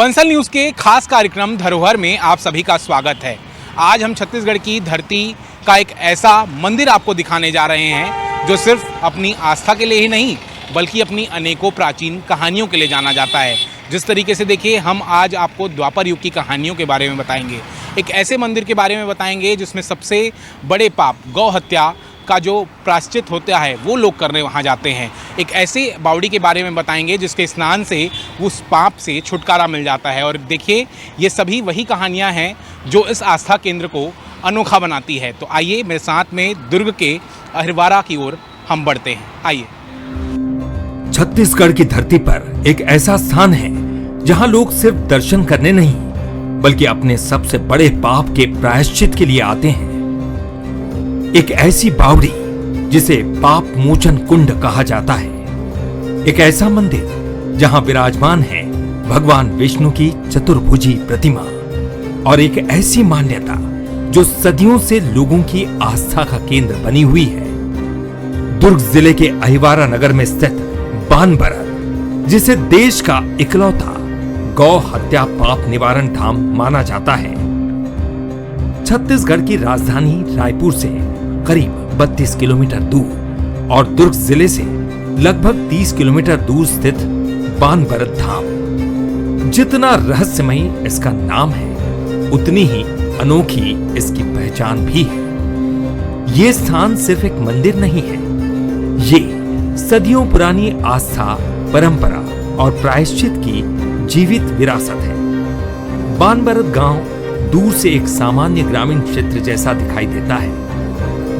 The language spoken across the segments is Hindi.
बंसल न्यूज़ के खास कार्यक्रम धरोहर में आप सभी का स्वागत है। आज हम छत्तीसगढ़ की धरती का एक ऐसा मंदिर आपको दिखाने जा रहे हैं जो सिर्फ अपनी आस्था के लिए ही नहीं बल्कि अपनी अनेकों प्राचीन कहानियों के लिए जाना जाता है। जिस तरीके से देखिए, हम आज आपको द्वापर युग की कहानियों के बारे में बताएंगे। एक ऐसे मंदिर के बारे में बताएंगे जिसमें सबसे बड़े पाप गौ हत्या का जो प्रायश्चित होता है वो लोग करने वहाँ जाते हैं। एक ऐसे बावड़ी के बारे में बताएंगे जिसके स्नान से उस पाप से छुटकारा मिल जाता है। और देखिए, ये सभी वही कहानियाँ हैं जो इस आस्था केंद्र को अनोखा बनाती है। तो आइए मेरे साथ में दुर्ग के अहिरवारा की ओर हम बढ़ते हैं। आइए। छत्तीसगढ़ की धरती पर एक ऐसा स्थान है जहां लोग सिर्फ दर्शन करने नहीं बल्कि अपने सबसे बड़े पाप के प्रायश्चित के लिए आते हैं। एक ऐसी बावड़ी जिसे पाप मोचन कुंड कहा जाता है। एक ऐसा मंदिर जहां विराजमान है भगवान विष्णु की चतुर्भुजी प्रतिमा और एक ऐसी मान्यता जो सदियों से लोगों की आस्था का केंद्र बनी हुई है। दुर्ग जिले के अहिवारा नगर में स्थित बानबरद, जिसे देश का इकलौता गौ हत्या पाप निवारण धाम माना जाता है, छत्तीसगढ़ की राजधानी रायपुर से करीब 32 किलोमीटर दूर और दुर्ग जिले से लगभग 30 किलोमीटर दूर स्थित बानबरद धाम। जितना रहस्यमयी इसका नाम है उतनी ही अनोखी इसकी पहचान भी है। ये स्थान सिर्फ एक मंदिर नहीं है, ये सदियों पुरानी आस्था, परंपरा और प्रायश्चित की जीवित विरासत है। बानबरद गांव दूर से एक सामान्य ग्रामीण क्षेत्र जैसा दिखाई देता है।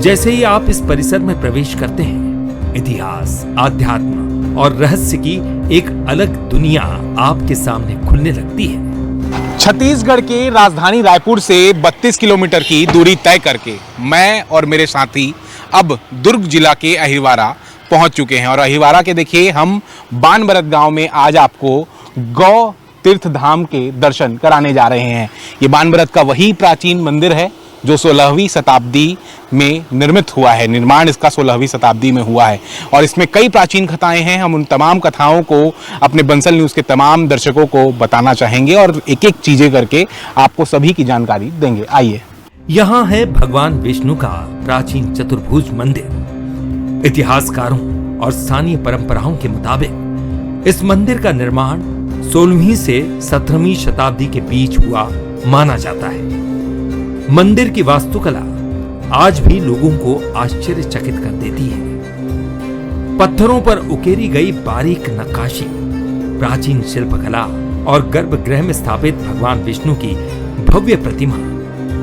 जैसे ही आप इस परिसर में प्रवेश करते हैं, इतिहास, आध्यात्म और रहस्य की एक अलग दुनिया आपके सामने खुलने लगती है। छत्तीसगढ़ के राजधानी रायपुर से 32 किलोमीटर की दूरी तय करके मैं और मेरे साथी अब दुर्ग जिला के अहिरवारा पहुंच चुके हैं। और अहिरवारा के देखिए, हम बानबरद गांव में आज आपको गौ तीर्थ धाम के दर्शन कराने जा रहे हैं। ये बानबरद का वही प्राचीन मंदिर है जो 16वीं शताब्दी में निर्मित हुआ है। निर्माण इसका 16वीं शताब्दी में हुआ है और इसमें कई प्राचीन कथाएं हैं। हम उन तमाम कथाओं को अपने बंसल न्यूज़ के तमाम दर्शकों को बताना चाहेंगे और एक एक चीजें करके आपको सभी की जानकारी देंगे। आइए। यहाँ है भगवान विष्णु का प्राचीन चतुर्भुज मंदिर। इतिहासकारों और स्थानीय परंपराओं के मुताबिक इस मंदिर का निर्माण 16वीं से 17वीं शताब्दी के बीच हुआ माना जाता है। मंदिर की वास्तुकला आज भी लोगों को आश्चर्यचकित कर देती है। पत्थरों पर उकेरी गई बारीक नक्काशी, प्राचीन शिल्पकला और गर्भगृह में स्थापित भगवान विष्णु की भव्य प्रतिमा,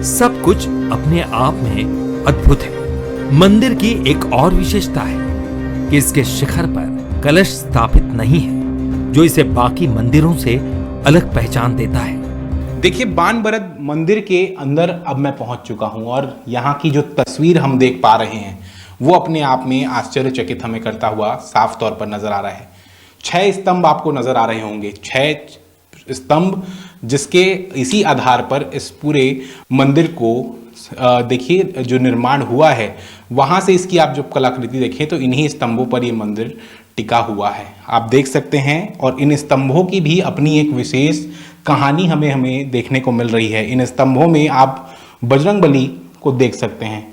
सब कुछ अपने आप में अद्भुत है। मंदिर की एक और विशेषता है कि इसके शिखर पर कलश स्थापित नहीं है, जो इसे बाकी मंदिरों से अलग पहचान देता है। देखिए, बानबरद मंदिर के अंदर अब मैं पहुंच चुका हूं और यहाँ की जो तस्वीर हम देख पा रहे हैं वो अपने आप में आश्चर्यचकित हमें करता हुआ साफ तौर पर नजर आ रहा है। 6 स्तंभ आपको नजर आ रहे होंगे, 6 स्तंभ, जिसके इसी आधार पर इस पूरे मंदिर को देखिए जो निर्माण हुआ है, वहाँ से इसकी आप जो कलाकृति देखें तो इन्हीं स्तंभों पर ये मंदिर टिका हुआ है। आप देख सकते हैं और इन स्तंभों की भी अपनी एक विशेष कहानी हमें देखने को मिल रही है। इन स्तंभों में आप बजरंगबली को देख सकते हैं।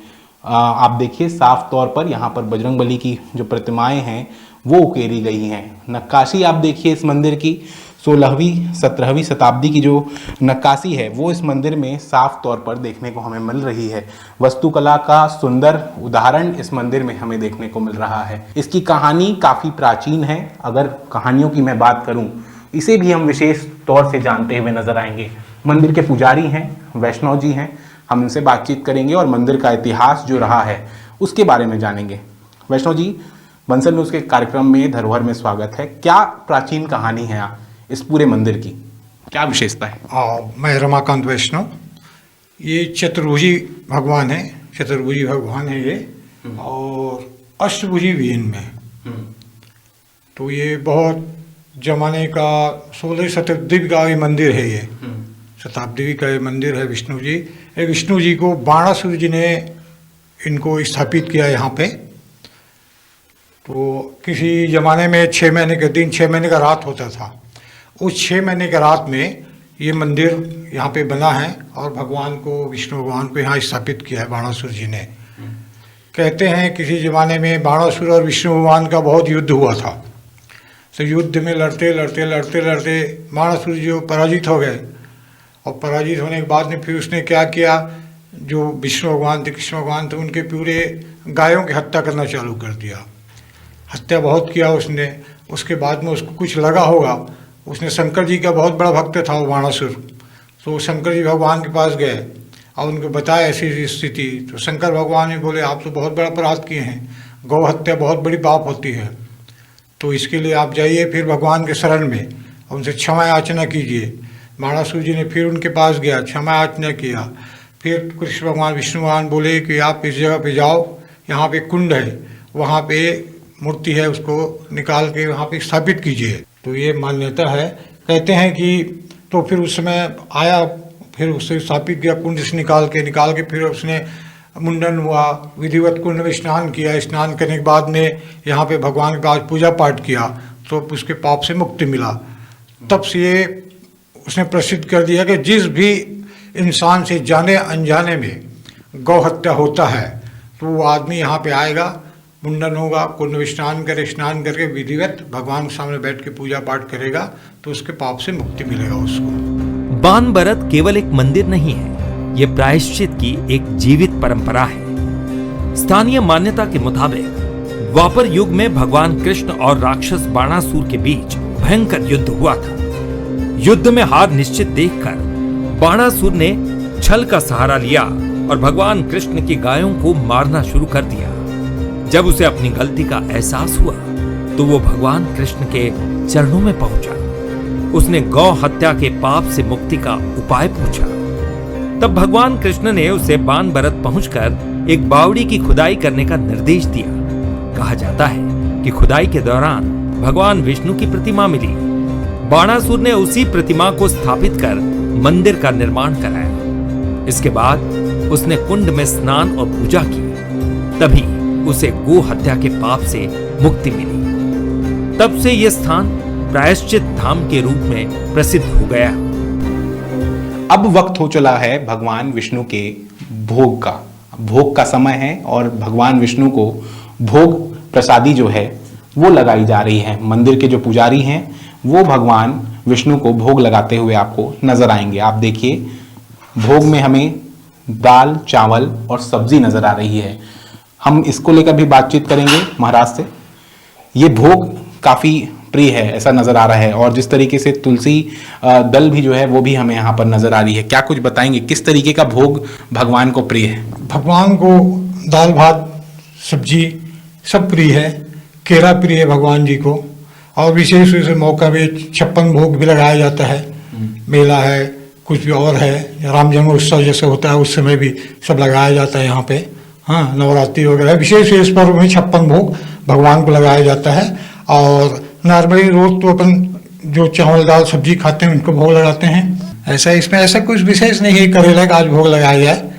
आप देखिए साफ तौर पर यहाँ पर बजरंगबली की जो प्रतिमाएं हैं वो उकेरी गई हैं। नक्काशी आप देखिए इस मंदिर की 16वीं 17वीं शताब्दी की जो नक्काशी है वो इस मंदिर में साफ तौर पर देखने को हमें मिल रही है। वास्तुकला का सुंदर उदाहरण इस मंदिर में हमें देखने को मिल रहा है। इसकी कहानी काफ़ी प्राचीन है। अगर कहानियों की मैं बात करूं, इसे भी हम विशेष तौर से जानते हुए नजर आएंगे। मंदिर के पुजारी हैं, वैष्णव जी हैं, हम इनसे बातचीत करेंगे और मंदिर का इतिहास जो रहा है उसके बारे में जानेंगे। वैष्णव जी, बंसल न्यूज़ के कार्यक्रम में धरोहर में स्वागत है। क्या प्राचीन कहानी है इस पूरे मंदिर की, क्या विशेषता है? मैं रमाकांत वैष्णव। ये चतुर्भुजी भगवान है, चतुर्भुजी भगवान है ये, और अष्टभुजी भी इनमें। तो ये बहुत जमाने का 16वीं शताब्दी का ये मंदिर है। ये शताब्दी का ये मंदिर है। विष्णु जी, विष्णु जी को बाणासुर जी ने इनको स्थापित किया यहाँ पे। तो किसी ज़माने में 6 महीने के दिन 6 महीने का रात होता था। उस 6 महीने के रात में ये मंदिर यहाँ पे बना है और भगवान को, विष्णु भगवान को यहाँ स्थापित किया है बाणासुर जी ने। कहते हैं किसी ज़माने में बाणासुर और विष्णु भगवान का बहुत युद्ध हुआ था। तो युद्ध में लड़ते लड़ते लड़ते लड़ते बाणासुर जी पराजित हो गए, और पराजित होने के बाद में फिर उसने क्या किया, जो विष्णु भगवान थे, कृष्ण भगवान थे, उनके पूरे गायों की हत्या करना चालू कर दिया। हत्या बहुत किया उसने। उसके बाद में उसको कुछ लगा होगा, उसने शंकर जी का बहुत बड़ा भक्त था वो बाणासुर, तो शंकर जी भगवान के पास गए और उनको बताया ऐसी स्थिति। तो शंकर भगवान ने बोले आप तो बहुत बड़ा अपराध किए हैं, गौ हत्या बहुत बड़ी पाप होती है, तो इसके लिए आप जाइए फिर भगवान के शरण में और उनसे क्षमा याचना कीजिए। बाणासुर जी ने फिर उनके पास गया, क्षमा याचना किया। फिर कृष्ण भगवान, विष्णु भगवान बोले कि आप इस जगह पे जाओ, यहाँ पे कुंड है, वहाँ पे मूर्ति है, उसको निकाल के वहाँ पे स्थापित कीजिए। तो ये मान्यता है। कहते हैं कि तो फिर उस समय आया, फिर उससे स्थापित किया, कुंड से निकाल के फिर उसने मुंडन हुआ, विधिवत कुंड में स्नान किया। स्नान करने के बाद में यहाँ पे भगवान के पास पूजा पाठ किया, तो उसके पाप से मुक्ति मिला। तब से ये उसने प्रसिद्ध कर दिया कि जिस भी इंसान से जाने अनजाने में गौ हत्या होता है तो वो आदमी यहाँ पे आएगा, मुंडन होगा, कुंड में स्नान करके विधिवत भगवान के सामने बैठ के पूजा पाठ करेगा, तो उसके पाप से मुक्ति मिलेगा उसको। बानभरत केवल एक मंदिर नहीं है, ये प्रायश्चित की एक जीवित परंपरा है। स्थानीय मान्यता के मुताबिक द्वापर युग में भगवान कृष्ण और राक्षस बाणासुर के बीच भयंकर युद्ध हुआ था। युद्ध में हार निश्चित देखकर बाणासुर ने छल का सहारा लिया और भगवान कृष्ण की गायों को मारना शुरू कर दिया। जब उसे अपनी गलती का एहसास हुआ तो वो भगवान कृष्ण के चरणों में पहुंचा। उसने गौ हत्या के पाप से मुक्ति का उपाय पूछा। तब भगवान कृष्ण ने उसे बानभरत पहुंचकर एक बावड़ी की खुदाई करने का निर्देश दिया। कहा जाता है कि खुदाई के दौरान भगवान विष्णु की प्रतिमा मिली। बाणासुर ने उसी प्रतिमा को स्थापित कर मंदिर का निर्माण कराया। इसके बाद उसने कुंड में स्नान और पूजा की, तभी उसे गो हत्या के पाप से मुक्ति मिली। तब से यह स्थान प्रायश्चित धाम के रूप में प्रसिद्ध हो गया। अब वक्त हो चला है भगवान विष्णु के भोग का। भोग का समय है और भगवान विष्णु को भोग प्रसादी जो है वो लगाई जा रही है। मंदिर के जो पुजारी हैं वो भगवान विष्णु को भोग लगाते हुए आपको नजर आएंगे। आप देखिए, भोग में हमें दाल, चावल और सब्जी नजर आ रही है। हम इसको लेकर भी बातचीत करेंगे महाराज से। ये भोग काफी प्रिय है ऐसा नजर आ रहा है, और जिस तरीके से तुलसी दल भी जो है वो भी हमें यहाँ पर नजर आ रही है। क्या कुछ बताएंगे, किस तरीके का भोग भगवान को प्रिय है? भगवान को दाल भात सब्जी सब प्रिय है। केला प्रिय है भगवान जी को, और विशेष रूप से मौका पे 56 भोग भी लगाया जाता है। मेला है, कुछ भी और है, राम जन्मोत्सव जैसे होता है उस समय भी सब लगाया जाता है यहाँ पे। हाँ, नवरात्रि वगैरह विशेष इस पर्व में 56 भोग भगवान को लगाया जाता है। और नॉर्मली रोज तो अपन जो चावल दाल सब्जी खाते हैं उनको भोग लगाते हैं। ऐसा इसमें ऐसा कुछ विशेष नहीं है करेला का आज भोग लगाया जाए।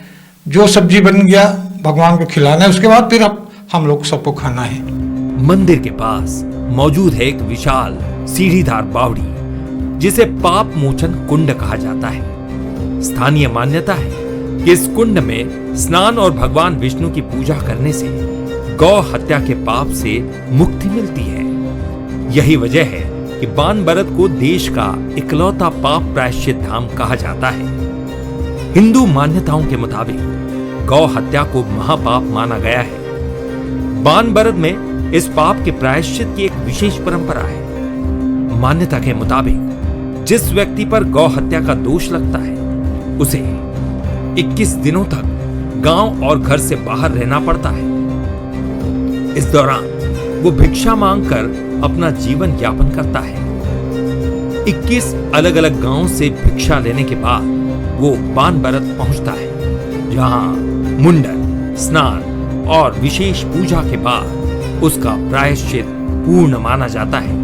जो सब्जी बन गया भगवान को खिलाना है, उसके बाद फिर हम लोग सबको खाना है। मंदिर के पास मौजूद है एक विशाल सीढ़ीदार बावड़ी, जिसे पाप मोचन कुंड कहा जाता है। स्थानीय मान्यता है कि इस कुंड में स्नान और भगवान विष्णु की पूजा करने से गौ हत्या के पाप से मुक्ति मिलती है। यही वजह है कि बानभरत को देश का इकलौता पाप प्रायश्चित धाम कहा जाता है। हिंदू मान्यताओं के मुताबिक गौ हत्या को महापाप माना गया है। बानभरत में इस पाप के प्रायश्चित की एक विशेष परंपरा है। मान्यता के मुताबिक जिस व्यक्ति पर गौ हत्या का दोष लगता है उसे 21 दिनों तक गांव और घर से बाहर रहना पड़ता है। इस दौरान वो भिक्षा मांगकर अपना जीवन यापन करता है। 21 अलग अलग गांवों से भिक्षा लेने के बाद वो बानभरत पहुंचता है, जहां मुंडन, स्नान और विशेष पूजा के बाद उसका प्रायश्चित पूर्ण माना जाता है।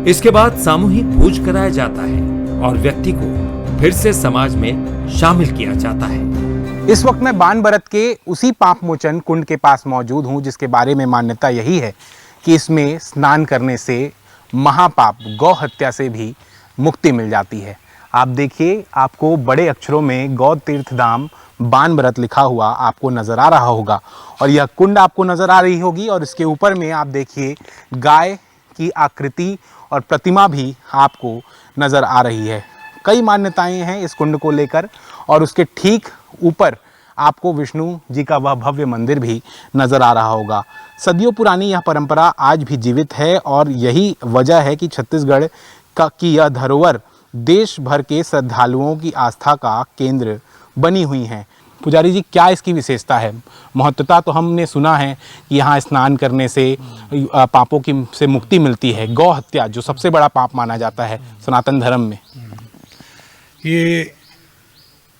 इसके बाद सामूहिक भोज कराया जाता है और व्यक्ति को फिर से समाज में शामिल किया जाता है। इस वक्त मैं बानभरत के उसी पाप मोचन कुंड के पास मौजूद हूं, जिसके बारे में मान्यता यही है कि इसमें स्नान करने से महापाप गौ हत्या से भी मुक्ति मिल जाती है। आप देखिए, आपको बड़े अक्षरों में गौ तीर्थ धाम बानभरत लिखा हुआ आपको नज़र आ रहा होगा और यह कुंड आपको नज़र आ रही होगी और इसके ऊपर में आप देखिए गाय की आकृति और प्रतिमा भी आपको नज़र आ रही है। कई मान्यताएं हैं इस कुंड को लेकर और उसके ठीक ऊपर आपको विष्णु जी का वह भव्य मंदिर भी नज़र आ रहा होगा। सदियों पुरानी यह परंपरा आज भी जीवित है और यही वजह है कि छत्तीसगढ़ की यह धरोहर देश भर के श्रद्धालुओं की आस्था का केंद्र बनी हुई हैं। पुजारी जी, क्या इसकी विशेषता है? महत्वता तो हमने सुना है कि यहाँ स्नान करने से पापों की से मुक्ति मिलती है। गौ हत्या जो सबसे बड़ा पाप माना जाता है सनातन धर्म में। ये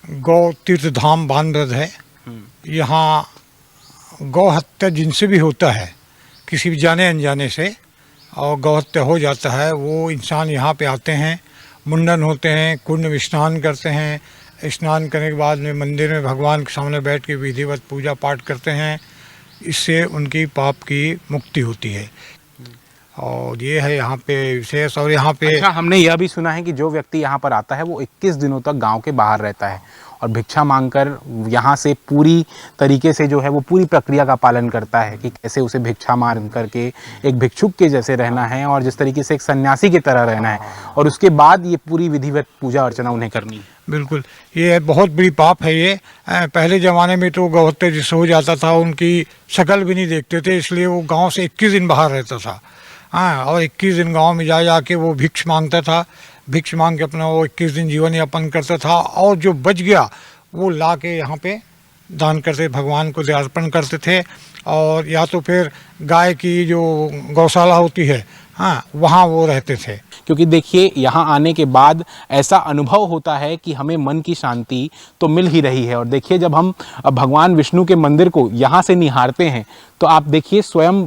गौ तीर्थ धाम बानभरत है। यहाँ गौ हत्या जिनसे भी होता है, किसी भी जाने अनजाने से, और गौ हत्या हो जाता है, वो इंसान यहाँ पे आते हैं, मुंडन होते हैं, कुंड में स्नान करते हैं। स्नान करने के बाद में मंदिर में भगवान के सामने बैठ के विधिवत पूजा पाठ करते हैं। इससे उनकी पाप की मुक्ति होती है और ये है यहाँ पे विशेष। और यहाँ पे अच्छा, हमने यह भी सुना है कि जो व्यक्ति यहाँ पर आता है वो 21 दिनों तक गांव के बाहर रहता है और भिक्षा मांगकर यहाँ से पूरी तरीके से जो है वो पूरी प्रक्रिया का पालन करता है कि कैसे उसे भिक्षा मांग करके एक भिक्षुक के जैसे रहना है और जिस तरीके से एक सन्यासी की तरह रहना है और उसके बाद ये पूरी विधिवत पूजा अर्चना उन्हें करनी है। बिल्कुल, ये बहुत बड़ी पाप है ये। पहले ज़माने में तो गौ हत्या जिससे हो जाता था उनकी शक्ल भी नहीं देखते थे, इसलिए वो गांव से 21 दिन बाहर रहता था। हाँ, और 21 दिन गांव में जा के वो भिक्ष मांगता था। भिक्ष मांग के अपना वो 21 दिन जीवन यापन करता था और जो बच गया वो ला के यहाँ पे दान करते, भगवान को अर्पण करते थे। और या तो फिर गाय की जो गौशाला होती है, हाँ, वहाँ वो रहते थे। क्योंकि देखिए, यहाँ आने के बाद ऐसा अनुभव होता है कि हमें मन की शांति तो मिल ही रही है। और देखिए, जब हम भगवान विष्णु के मंदिर को यहाँ से निहारते हैं तो आप देखिए स्वयं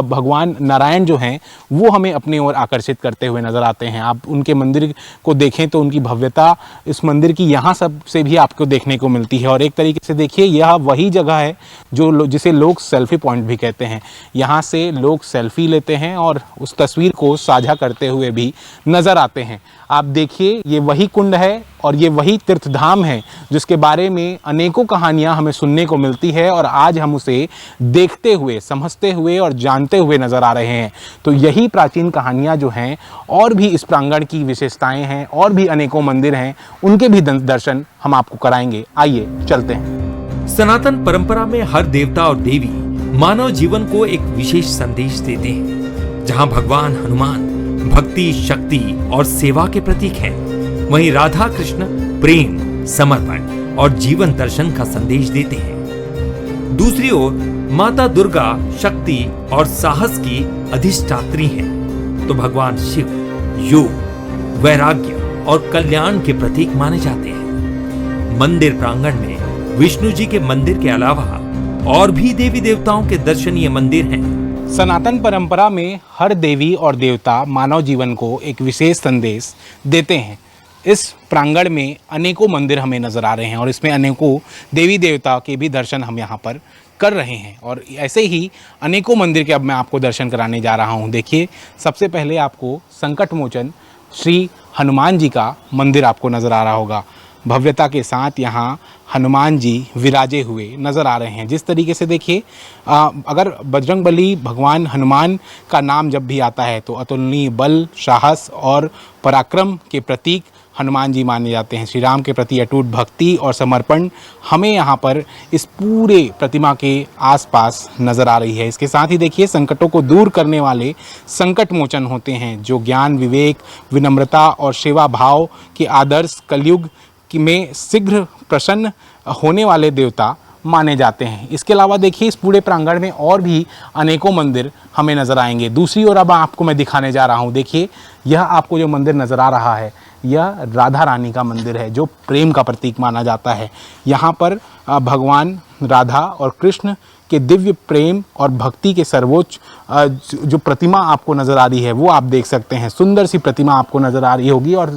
भगवान नारायण जो हैं वो हमें अपनी ओर आकर्षित करते हुए नज़र आते हैं। आप उनके मंदिर को देखें तो उनकी भव्यता इस मंदिर की यहाँ सब से भी आपको देखने को मिलती है। और एक तरीके से देखिए, यह वही जगह है जो जिसे लोग सेल्फी पॉइंट भी कहते हैं। यहाँ से लोग सेल्फी लेते हैं और उस तस्वीर को साझा करते हुए भी नज़र आते हैं। आप देखिए, ये वही कुंड है और ये वही तीर्थधाम है जिसके बारे में अनेकों कहानियां हमें सुनने को मिलती है और आज हम उसे देखते हुए, समझते हुए और जानते हुए नज़र आ रहे हैं। तो यही प्राचीन कहानियां जो हैं, और भी इस प्रांगण की विशेषताएं हैं, और भी अनेकों मंदिर हैं, उनके भी दर्शन हम आपको कराएंगे। आइए चलते हैं। सनातन परंपरा में हर देवता और देवी मानव जीवन को एक विशेष संदेश देते हैं। जहां भगवान हनुमान भक्ति, शक्ति और सेवा के प्रतीक हैं, वहीं राधा कृष्ण प्रेम, समर्पण और जीवन दर्शन का संदेश देते हैं। दूसरी ओर माता दुर्गा शक्ति और साहस की अधिष्ठात्री हैं, तो भगवान शिव योग, वैराग्य और कल्याण के प्रतीक माने जाते हैं। मंदिर प्रांगण में विष्णु जी के मंदिर के अलावा और भी देवी देवताओं के दर्शनीय मंदिर हैं। सनातन परंपरा में हर देवी और देवता मानव जीवन को एक विशेष संदेश देते हैं। इस प्रांगण में अनेकों मंदिर हमें नज़र आ रहे हैं और इसमें अनेकों देवी देवता के भी दर्शन हम यहाँ पर कर रहे हैं और ऐसे ही अनेकों मंदिर के अब मैं आपको दर्शन कराने जा रहा हूँ। देखिए, सबसे पहले आपको संकट मोचन श्री हनुमान जी का मंदिर आपको नज़र आ रहा होगा। भव्यता के साथ यहाँ हनुमान जी विराजे हुए नज़र आ रहे हैं। जिस तरीके से देखिए, अगर बजरंगबली भगवान हनुमान का नाम जब भी आता है तो अतुलनीय बल, साहस और पराक्रम के प्रतीक हनुमान जी माने जाते हैं। श्री राम के प्रति अटूट भक्ति और समर्पण हमें यहाँ पर इस पूरे प्रतिमा के आसपास नज़र आ रही है। इसके साथ ही देखिए, संकटों को दूर करने वाले संकट मोचन होते हैं जो ज्ञान, विवेक, विनम्रता और सेवा भाव के आदर्श कलयुग में शीघ्र प्रसन्न होने वाले देवता माने जाते हैं। इसके अलावा देखिए, इस पूरे प्रांगण में और भी अनेकों मंदिर हमें नज़र आएंगे। दूसरी ओर अब आपको मैं दिखाने जा रहा हूँ। देखिए, यह आपको जो मंदिर नज़र आ रहा है, यह राधा रानी का मंदिर है जो प्रेम का प्रतीक माना जाता है। यहाँ पर भगवान राधा और कृष्ण के दिव्य प्रेम और भक्ति के सर्वोच्च जो प्रतिमा आपको नज़र आ रही है वो आप देख सकते हैं। सुंदर सी प्रतिमा आपको नज़र आ रही होगी और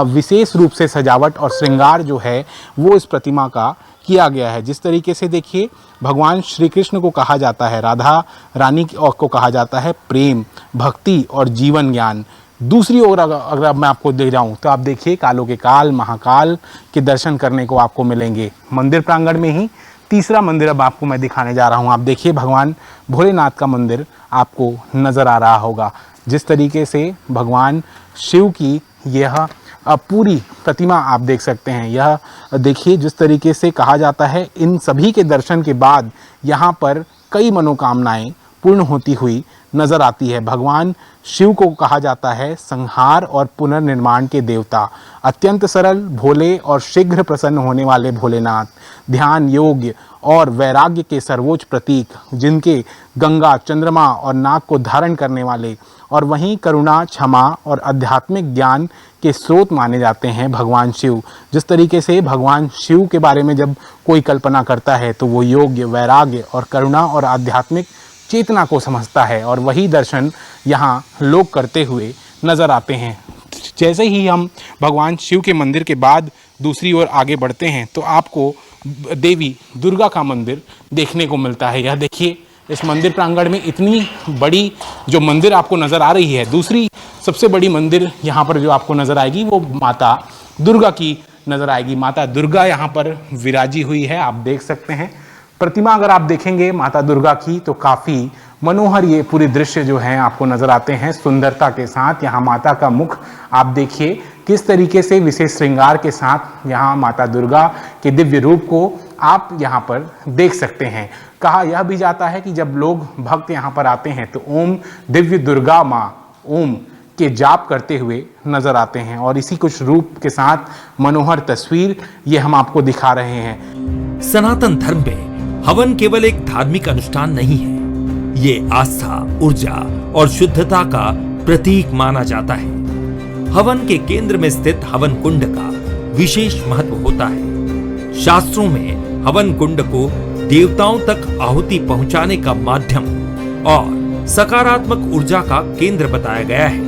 विशेष रूप से सजावट और श्रृंगार जो है वो इस प्रतिमा का किया गया है। जिस तरीके से देखिए, भगवान श्री कृष्ण को कहा जाता है, राधा रानी को कहा जाता है प्रेम, भक्ति और जीवन ज्ञान दूसरी ओर अगर अब मैं आपको देख जाऊं तो आप देखिए कालों के काल महाकाल के दर्शन करने को आपको मिलेंगे मंदिर प्रांगण में ही। तीसरा मंदिर अब आपको मैं दिखाने जा रहा हूं। आप देखिए भगवान भोलेनाथ का मंदिर आपको नज़र आ रहा होगा। जिस तरीके से भगवान शिव की यह पूरी प्रतिमा आप देख सकते हैं। यह देखिए जिस तरीके से कहा जाता है इन सभी के दर्शन के बाद यहाँ पर कई मनोकामनाएं पूर्ण होती हुई नजर आती है। भगवान शिव को कहा जाता है संहार और पुनर्निर्माण के देवता। अत्यंत सरल, भोले और शीघ्र प्रसन्न होने वाले भोलेनाथ, ध्यान, योग और वैराग्य के सर्वोच्च प्रतीक, जिनके गंगा, चंद्रमा और नाग को धारण करने वाले, और वहीं करुणा, क्षमा और आध्यात्मिक ज्ञान के स्रोत माने जाते हैं भगवान शिव। जिस तरीके से भगवान शिव के बारे में जब कोई कल्पना करता है तो वो योग, वैराग्य और करुणा और आध्यात्मिक चेतना को समझता है, और वही दर्शन यहाँ लोग करते हुए नज़र आते हैं। जैसे ही हम भगवान शिव के मंदिर के बाद दूसरी ओर आगे बढ़ते हैं तो आपको देवी दुर्गा का मंदिर देखने को मिलता है। यह देखिए इस मंदिर प्रांगण में इतनी बड़ी जो मंदिर आपको नज़र आ रही है, दूसरी सबसे बड़ी मंदिर यहाँ पर जो आपको नज़र आएगी वो माता दुर्गा की नज़र आएगी। माता दुर्गा यहाँ पर विराजी हुई है, आप देख सकते हैं। प्रतिमा अगर आप देखेंगे माता दुर्गा की तो काफ़ी मनोहर ये पूरे दृश्य जो हैं आपको नज़र आते हैं सुंदरता के साथ। यहाँ माता का मुख आप देखिए किस तरीके से विशेष श्रृंगार के साथ यहाँ माता दुर्गा के दिव्य रूप को आप यहाँ पर देख सकते हैं। कहा यह भी जाता है कि जब लोग भक्त यहाँ पर आते हैं तो ओम दिव्य दुर्गा माँ ओम के जाप करते हुए नजर आते हैं, और इसी कुछ रूप के साथ मनोहर तस्वीर ये हम आपको दिखा रहे हैं। सनातन धर्म में हवन केवल एक धार्मिक अनुष्ठान नहीं है, ये आस्था, ऊर्जा और शुद्धता का प्रतीक माना जाता है। हवन के केंद्र में स्थित हवन कुंड का विशेष महत्व होता है। शास्त्रों में हवन कुंड को देवताओं तक आहुति पहुंचाने का माध्यम और सकारात्मक ऊर्जा का केंद्र बताया गया है।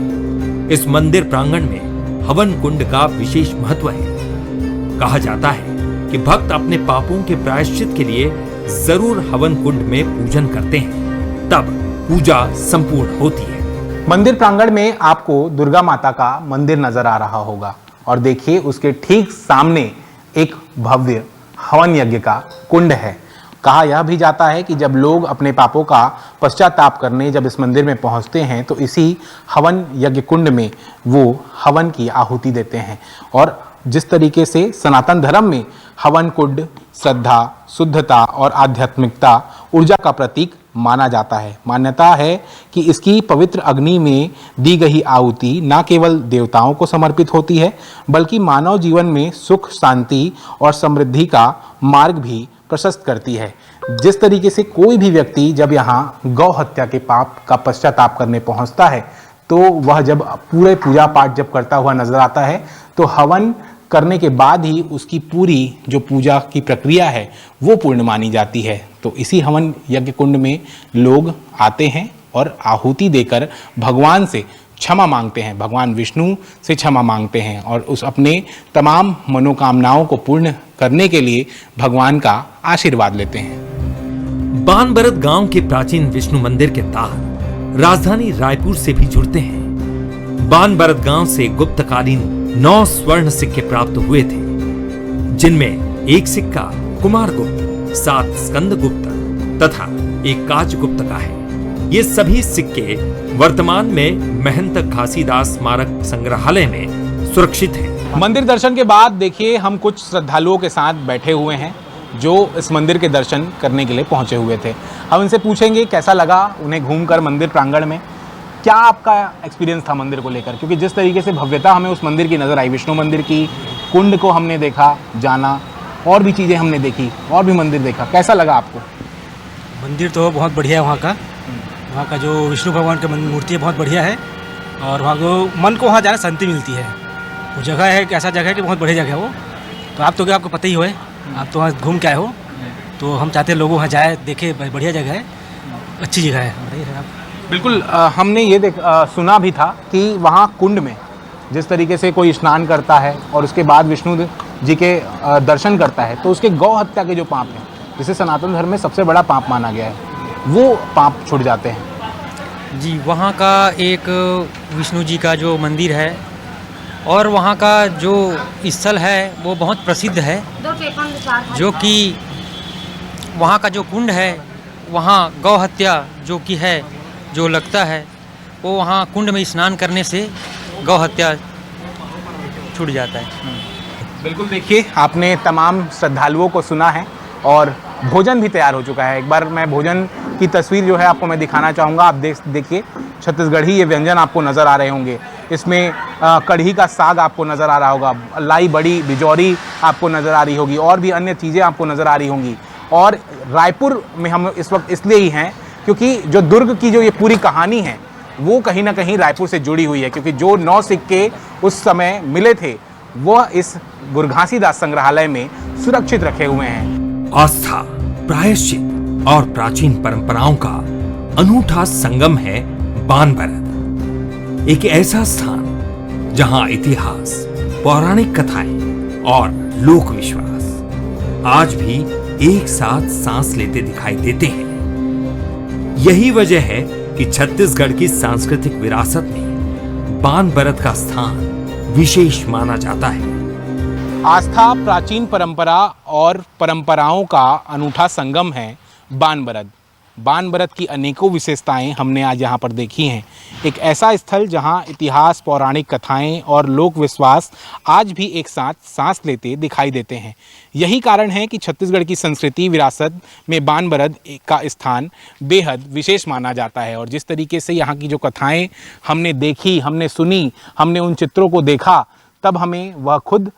इस मंदिर प्रांगण में हवन कुंड का विशेष महत्व है। कहा जाता है कि भक्त अपने पापों के प्रायश्चित के लिए जरूर हवन कुंड में पूजन करते हैं, तब पूजा संपूर्ण होती है। मंदिर प्रांगण में आपको दुर्गा माता का मंदिर नजर आ रहा होगा, और देखिए उसके ठीक सामने एक भव्य हवन यज्ञ का कुंड है। कहा यह भी जाता है कि जब लोग अपने पापों का पश्चाताप करने जब इस मंदिर में पहुंचते हैं तो इसी हवन यज्ञ कुंड में वो हवन की आहुति देते हैं। और जिस तरीके से सनातन धर्म में हवन कुंड श्रद्धा, शुद्धता और आध्यात्मिकता, ऊर्जा का प्रतीक माना जाता है। मान्यता है कि इसकी पवित्र अग्नि में दी गई आहुति न केवल देवताओं को समर्पित होती है बल्कि मानव जीवन में सुख, शांति और समृद्धि का मार्ग भी प्रशस्त करती है। जिस तरीके से कोई भी व्यक्ति जब यहाँ गौ हत्या के पाप का पश्चाताप करने पहुँचता है तो वह जब पूरे पूजा पाठ जब करता हुआ नजर आता है तो हवन करने के बाद ही उसकी पूरी जो पूजा की प्रक्रिया है वो पूर्ण मानी जाती है। तो इसी हवन यज्ञ कुंड में लोग आते हैं और आहुति देकर भगवान से क्षमा मांगते हैं, भगवान विष्णु से क्षमा मांगते हैं और उस अपने तमाम मनोकामनाओं को पूर्ण करने के लिए भगवान का आशीर्वाद लेते हैं। बानबरत गांव के प्राचीन विष्णु मंदिर के तार राजधानी रायपुर से भी जुड़ते हैं। बानबरत गांव से गुप्तकालीन 9 स्वर्ण सिक्के प्राप्त हुए थे, जिनमें एक सिक्का कुमार गुप्त, 7 स्कंद गुप्त तथा एक काच गुप्त का है। ये सभी सिक्के वर्तमान में महंत घासीदास स्मारक संग्रहालय में सुरक्षित हैं। मंदिर दर्शन के बाद देखिए हम कुछ श्रद्धालुओं के साथ बैठे हुए हैं जो इस मंदिर के दर्शन करने के लिए पहुंचे हुए थे। हम इनसे पूछेंगे कैसा लगा उन्हें घूमकर मंदिर प्रांगण में, क्या आपका एक्सपीरियंस था मंदिर को लेकर, क्योंकि जिस तरीके से भव्यता हमें उस मंदिर की नज़र आई, विष्णु मंदिर की, कुंड को हमने देखा, जाना, और भी चीज़ें हमने देखी और भी मंदिर देखा, कैसा लगा आपको? मंदिर तो बहुत बढ़िया है, वहाँ का जो विष्णु भगवान की मूर्ति है बहुत बढ़िया है, और वहाँ को मन को वहाँ जाना शांति मिलती है। वो जगह है कि ऐसा जगह है कि बहुत बढ़िया जगह है वो। तो आप तो क्या आपको पता ही हो, आप तो वहाँ घूम के आए हो, तो हम चाहते हैं लोग वहाँ जाए, देखे, बढ़िया जगह है, अच्छी जगह है, बताइए सर आप। बिल्कुल, हमने ये सुना भी था कि वहाँ कुंड में जिस तरीके से कोई स्नान करता है और उसके बाद विष्णु जी के दर्शन करता है तो उसके गौ हत्या के जो पाप हैं, जिसे सनातन धर्म में सबसे बड़ा पाप माना गया है, वो पाप छूट जाते हैं। जी, वहाँ का एक विष्णु जी का जो मंदिर है और वहाँ का जो स्थल है वो बहुत प्रसिद्ध है, जो कि वहाँ का जो कुंड है, वहाँ गौ हत्या जो कि है, जो लगता है वो वहाँ कुंड में स्नान करने से गौ हत्या छूट जाता है। बिल्कुल, देखिए आपने तमाम श्रद्धालुओं को सुना है और भोजन भी तैयार हो चुका है। एक बार मैं भोजन की तस्वीर जो है आपको मैं दिखाना चाहूँगा। आप देखिए छत्तीसगढ़ी ये व्यंजन आपको नज़र आ रहे होंगे। इसमें कढ़ी का साग आपको नज़र आ रहा होगा, लाई बड़ी बिजौरी आपको नज़र आ रही होगी और भी अन्य चीज़ें आपको नज़र आ रही होंगी। और रायपुर में हम इस वक्त इसलिए ही हैं क्योंकि जो दुर्ग की जो ये पूरी कहानी है वो कहीं ना कहीं रायपुर से जुड़ी हुई है, क्योंकि जो 9 सिक्के उस समय मिले थे वो इस गुरघासीदास संग्रहालय में सुरक्षित रखे हुए हैं। आस्था, प्रायश्चित और प्राचीन परंपराओं का अनूठा संगम है बानबरद, एक ऐसा स्थान जहां इतिहास, पौराणिक कथाएं और लोक विश्वास आज भी एक साथ सांस लेते दिखाई देते हैं। यही वजह है कि छत्तीसगढ़ की सांस्कृतिक विरासत में बानबरद का स्थान विशेष माना जाता है। आस्था, प्राचीन परंपरा और परंपराओं का अनूठा संगम है बानबरद। बानबरद की अनेकों विशेषताएं हमने आज यहाँ पर देखी हैं। एक ऐसा स्थल जहाँ इतिहास, पौराणिक कथाएं और लोक विश्वास आज भी एक साथ सांस लेते दिखाई देते हैं। यही कारण है कि छत्तीसगढ़ की संस्कृति विरासत में बानबरद का स्थान बेहद विशेष माना जाता है। और जिस तरीके से यहाँ की जो कथाएं हमने देखी, हमने सुनी, हमने उन चित्रों को देखा, तब हमें वह खुद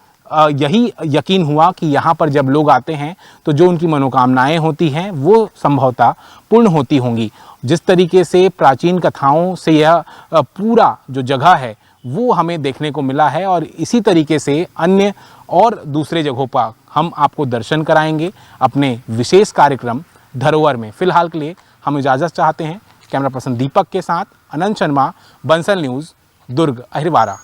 यही यकीन हुआ कि यहाँ पर जब लोग आते हैं तो जो उनकी मनोकामनाएं होती हैं वो संभवतः पूर्ण होती होंगी। जिस तरीके से प्राचीन कथाओं से यह पूरा जो जगह है वो हमें देखने को मिला है, और इसी तरीके से अन्य और दूसरे जगहों पर हम आपको दर्शन कराएंगे अपने विशेष कार्यक्रम धरोहर में। फिलहाल के लिए हम इजाज़त चाहते हैं। कैमरा पर्सन दीपक के साथ अनंत शर्मा, बंसल न्यूज़, दुर्ग, अहिरवारा।